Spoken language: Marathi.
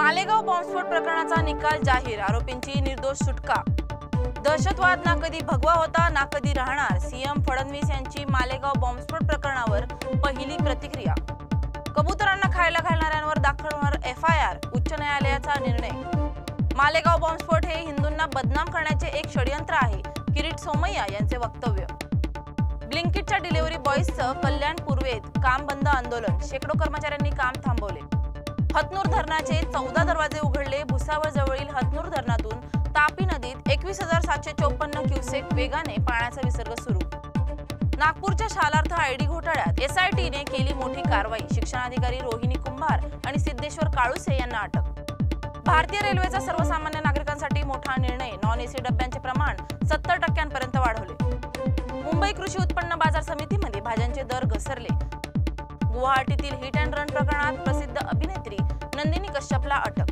मालेगाव बॉम्बस्फोट प्रकरणाचा निकाल जाहीर, आरोपींची निर्दोष सुटका। दहशतवाद ना कधी भगवा होता ना कधी राहणार, सीएम फडणवीस यांची मालेगाव बॉम्बस्फोट प्रकरणावर पहिली प्रतिक्रिया। कबुतरांना खायला घालणाऱ्यांवर दाखल होणार एफआयआर, उच्च न्यायालयाचा निर्णय। मालेगाव बॉम्बस्फोट हे हिंदूंना बदनाम करण्याचे एक षडयंत्र आहे, किरीट सोमय्या यांचे वक्तव्य। ब्लिंकिटच्या डिलिव्हरी बॉयजचं कल्याण पूर्वेत काम बंद आंदोलन, शेकडो कर्मचाऱ्यांनी काम थांबवले। हतनूर धरणाचे 14 दरवाजे उघडले, भुसावळ जवळील हतनूर धरणातून तापी नदीत 21,754 क्युसेक वेगाने पाण्याचा विसर्ग सुरू। नागपूरच्या शालार्थ आयडी घोटाळ्यात एसआयटीने केली मोठी कारवाई, शिक्षणाधिकारी रोहिणी कुंभार आणि सिद्धेश्वर काळुसे यांना अटक। भारतीय रेल्वेचा सर्वसामान्य नागरिकांसाठी मोठा निर्णय, नॉन एसी डब्यांचे प्रमाण 70% वाढवले। मुंबई कृषी उत्पन्न बाजार समितीमध्ये भाज्यांचे दर घसरले। गुवाहाटीतील हिट अँड रन प्रकरणात प्रसिद्ध अभिनेत्री नंदिनी कश्यपला अटक।